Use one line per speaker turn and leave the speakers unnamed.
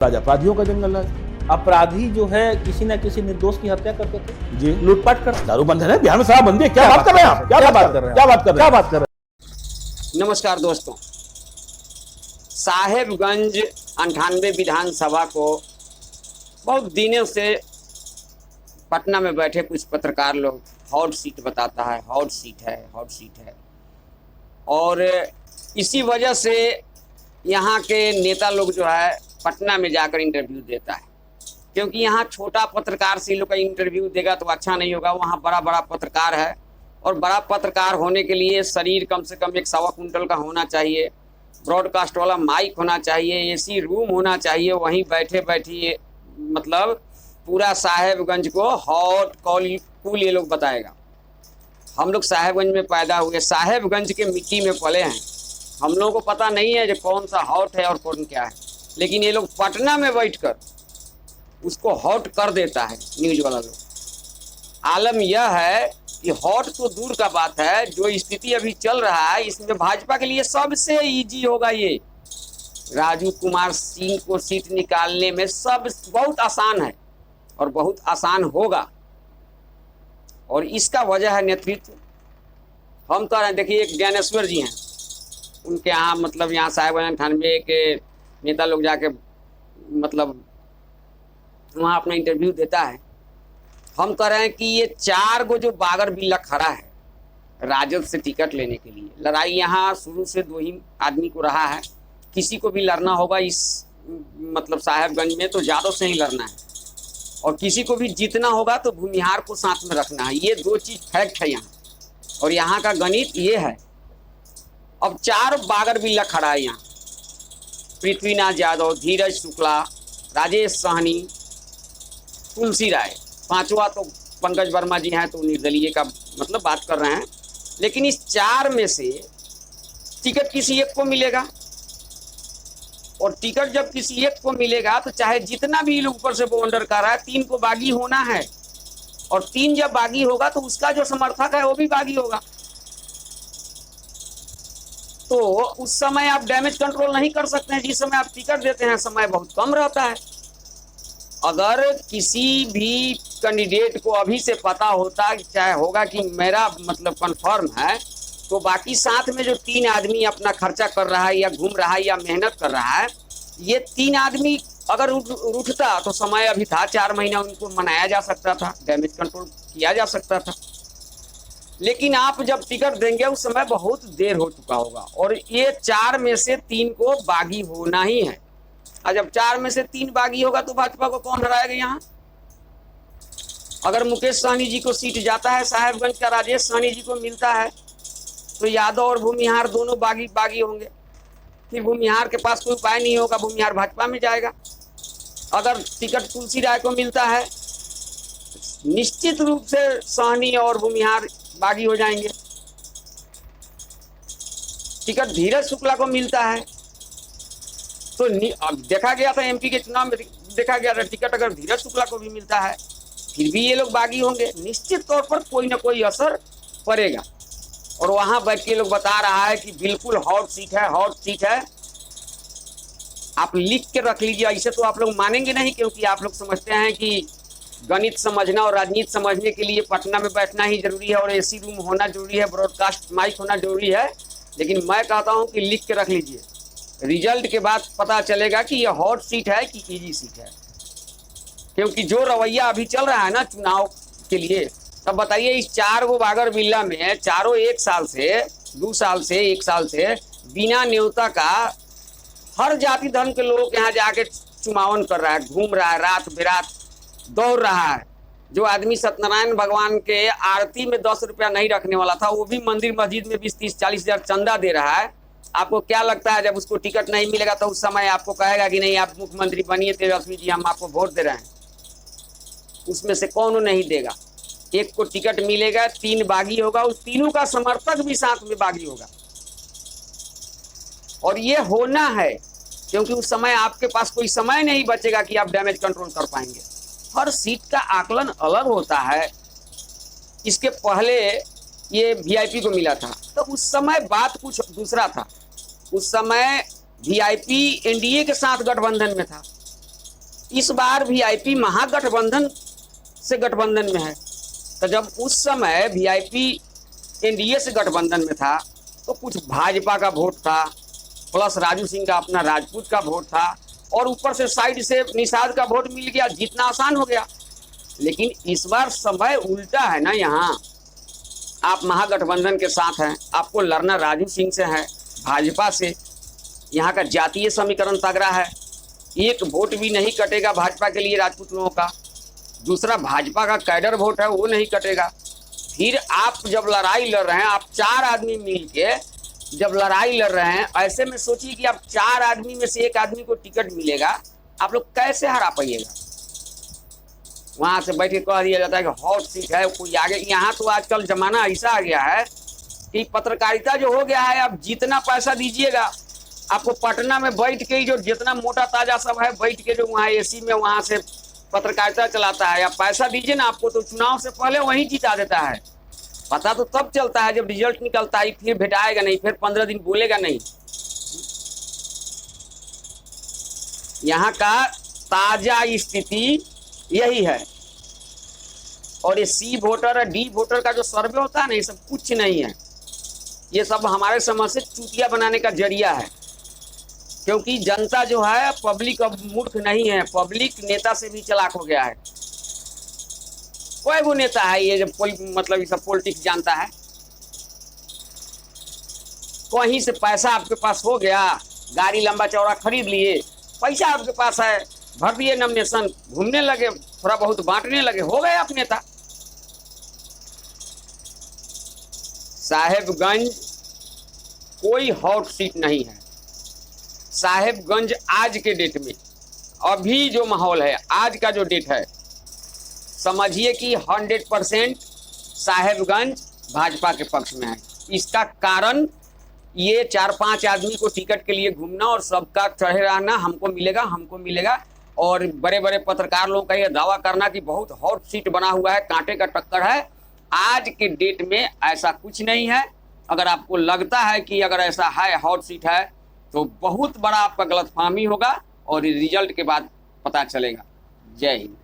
अपराधियों का जंगल है।
अपराधी जो है किसी न किसी निर्दोष की हत्या करते थे
जी,
लूटपाट कर।
दारू बंद है, बिहार में शराब बंदी है। क्या बात कर रहे हैं आप? क्या बात कर रहे हैं?
नमस्कार दोस्तों, साहेबगंज 98 विधानसभा को बहुत दिनों से पटना में बैठे कुछ पत्रकार लोग हॉट सीट बताता है, हॉट सीट है, हॉट सीट है, और इसी वजह से यहाँ के नेता लोग जो है पटना में जाकर इंटरव्यू देता है, क्योंकि यहाँ छोटा पत्रकार से लोग का इंटरव्यू देगा तो अच्छा नहीं होगा। वहाँ बड़ा बड़ा पत्रकार है, और बड़ा पत्रकार होने के लिए शरीर कम से कम 1.25 कुंटल का होना चाहिए, ब्रॉडकास्ट वाला माइक होना चाहिए, एसी रूम होना चाहिए। वहीं बैठे बैठे मतलब पूरा साहेबगंज को हॉट कूल ये लोग बताएगा। हम लोग साहेबगंज में पैदा हुए, साहेबगंज के मिट्टी में पले हैं। हम लोगों को पता नहीं है जो कौन सा हॉट है और कौन क्या है, लेकिन ये लोग पटना में बैठकर उसको हॉट कर देता है न्यूज वाला लोग। आलम यह है कि हॉट तो दूर का बात है, जो स्थिति अभी चल रहा है इसमें भाजपा के लिए सबसे इजी होगा ये राजू कुमार सिंह को सीट निकालने में। सब बहुत आसान है और बहुत आसान होगा, और इसका वजह है नेतृत्व। हम तो देखिए, एक ज्ञानेश्वर जी हैं, उनके यहाँ मतलब यहाँ साहेबगंज 98 के नेता लोग जाके मतलब वहाँ अपना इंटरव्यू देता है। हम कह रहे हैं कि ये 4 गो जो बागर बिल्ला खड़ा है राजद से टिकट लेने के लिए, लड़ाई यहाँ शुरू से 2 ही आदमी को रहा है। किसी को भी लड़ना होगा इस मतलब साहेबगंज में तो यादव से ही लड़ना है, और किसी को भी जीतना होगा तो भूमिहार को साथ में रखना है। ये 2 चीज़ फैक्ट है यहाँ, और यहाँ का गणित ये है। अब 4 बागर बिल्ला खड़ा है यहाँ, पृथ्वीनाथ यादव, धीरज शुक्ला, राजेश सहनी, तुलसी राय, 5वां तो पंकज वर्मा जी हैं, तो निर्दलीय का मतलब बात कर रहे हैं। लेकिन इस 4 में से टिकट किसी एक को मिलेगा, और टिकट जब किसी एक को मिलेगा तो चाहे जितना भी लोग ऊपर से वो अंडर कर रहा है, 3 को बागी होना है, और 3 जब बागी होगा तो उसका जो समर्थक है वो भी बागी होगा। तो उस समय आप डैमेज कंट्रोल नहीं कर सकते हैं। जिस समय आप टिकट देते हैं समय बहुत कम रहता है। अगर किसी भी कैंडिडेट को अभी से पता होता चाहे होगा कि मेरा मतलब कंफर्म है, तो बाकी साथ में जो 3 आदमी अपना खर्चा कर रहा है या घूम रहा है या मेहनत कर रहा है, ये 3 आदमी अगर उठता तो समय अभी था, 4 महीना उनको मनाया जा सकता था, डैमेज कंट्रोल किया जा सकता था। लेकिन आप जब टिकट देंगे उस समय बहुत देर हो चुका होगा, और ये 4 में से 3 को बागी होना ही है। और जब 4 में से 3 बागी होगा तो भाजपा को कौन हराएगा यहाँ? अगर मुकेश सहनी जी को सीट जाता है, साहेबगंज का राजेश सहनी जी को मिलता है, तो यादव और भूमिहार दोनों बागी होंगे। फिर भूमिहार के पास कोई उपाय नहीं होगा, भूमिहार भाजपा में जाएगा। अगर टिकट तुलसी राय को मिलता है, निश्चित रूप से सहनी और भूमिहार बागी हो जाएंगे। टिकट धीरज शुक्ला को मिलता है, तो अब देखा गया था एमपी के चुनाव में, देखा गया था टिकट अगर धीरज शुक्ला को भी मिलता है फिर भी ये लोग बागी होंगे। निश्चित तौर पर कोई ना कोई असर पड़ेगा, और वहां बैठ के लोग बता रहा है कि बिल्कुल हॉट सीट है, हॉट सीट है। आप लिख के रख लीजिए, ऐसे तो आप लोग मानेंगे नहीं, क्योंकि आप लोग समझते हैं कि गणित समझना और राजनीति समझने के लिए पटना में बैठना ही जरूरी है, और एसी रूम होना जरूरी है, ब्रॉडकास्ट माइक होना जरूरी है। लेकिन मैं कहता हूं कि लिख के रख लीजिए, रिजल्ट के बाद पता चलेगा कि ये हॉट सीट है कि इजी सीट है। क्योंकि जो रवैया अभी चल रहा है ना चुनाव के लिए, तब बताइए इस 4 गो बागर बिल्ला में चारों 1 साल से 2 साल से 1 साल से बिना न्योता का हर जाति धर्म के लोग यहाँ जाके चुमावन कर रहा है, घूम रहा है, रात बेरात दौड़ रहा है। जो आदमी सत्यनारायण भगवान के आरती में 10 रुपया नहीं रखने वाला था, वो भी मंदिर मस्जिद में 20, 30, 40 हजार चंदा दे रहा है। आपको क्या लगता है जब उसको टिकट नहीं मिलेगा तो उस समय आपको कहेगा कि नहीं आप मुख्यमंत्री बनिए तेजस्वी जी, हम आपको वोट दे रहे हैं? उसमें से कौन नहीं देगा। एक को टिकट मिलेगा, 3 बागी होगा, उस तीनों का समर्थक भी साथ में बागी होगा, और ये होना है, क्योंकि उस समय आपके पास कोई समय नहीं बचेगा कि आप डैमेज कंट्रोल कर पाएंगे। हर सीट का आकलन अलग होता है। इसके पहले ये वीआईपी को मिला था तो उस समय बात कुछ दूसरा था। उस समय वीआईपी एनडीए के साथ गठबंधन में था, इस बार वीआईपी महागठबंधन से गठबंधन में है। तो जब उस समय वीआईपी एनडीए से गठबंधन में था तो कुछ भाजपा का वोट था, प्लस राजू सिंह का अपना राजपूत का वोट था, और ऊपर से साइड से निषाद का वोट मिल गया, जीतना आसान हो गया। लेकिन इस बार समय उल्टा है ना। यहाँ आप महागठबंधन के साथ हैं, आपको लड़ना राजू सिंह से है, भाजपा से। यहाँ का जातीय समीकरण तगड़ा है, एक वोट भी नहीं कटेगा भाजपा के लिए राजपूत लोगों का। दूसरा, भाजपा का कैडर वोट है वो नहीं कटेगा। फिर आप जब लड़ाई लड़ रहे हैं, आप 4 आदमी मिल के जब लड़ाई लड़ रहे हैं, ऐसे में सोचिए कि आप 4 आदमी में से एक आदमी को टिकट मिलेगा, आप लोग कैसे हरा पाइएगा। वहां से बैठ के कह दिया जाता है कि हॉट सीट है, कोई आगे। यहाँ तो आजकल जमाना ऐसा आ गया है कि पत्रकारिता जो हो गया है, आप जितना पैसा दीजिएगा, आपको पटना में बैठ के जो जितना मोटा ताजा सब है बैठ के जो वहाँ एसी में वहां से पत्रकारिता चलाता है, आप पैसा दीजिए ना, आपको तो चुनाव से पहले वहीं जिता देता है। पता तो तब चलता है जब रिजल्ट निकलता है, फिर भेटाएगा नहीं, फिर 15 दिन बोलेगा नहीं। यहाँ का ताजा स्थिति यही है। और ये सी वोटर और डी वोटर का जो सर्वे होता है ना, ये सब कुछ नहीं है। ये सब हमारे समझ से चूतिया बनाने का जरिया है। क्योंकि जनता जो है, पब्लिक अब मूर्ख नहीं है, पब्लिक नेता से भी चालाक हो गया है। कोई वो नेता है ये जब मतलब ये सब पॉलिटिक्स जानता है। कहीं से पैसा आपके पास हो गया, गाड़ी लंबा चौड़ा खरीद लिए, पैसा आपके पास है, भर दिए नॉमिनेशन, घूमने लगे, थोड़ा बहुत बांटने लगे, हो गए आप नेता। साहेबगंज कोई हॉट सीट नहीं है। साहेबगंज आज के डेट में, अभी जो माहौल है, आज का जो डेट है, समझिए कि 100% साहेबगंज भाजपा के पक्ष में है। इसका कारण ये 4-5 आदमी को टिकट के लिए घूमना और सबका चढ़े रहना, हमको मिलेगा हमको मिलेगा, और बड़े बड़े पत्रकार लोगों का ये दावा करना कि बहुत हॉट सीट बना हुआ है, कांटे का टक्कर है। आज के डेट में ऐसा कुछ नहीं है। अगर आपको लगता है कि अगर ऐसा है, हॉट सीट है, तो बहुत बड़ा आपका गलतफहमी होगा और रिजल्ट के बाद पता चलेगा। जय हिंद।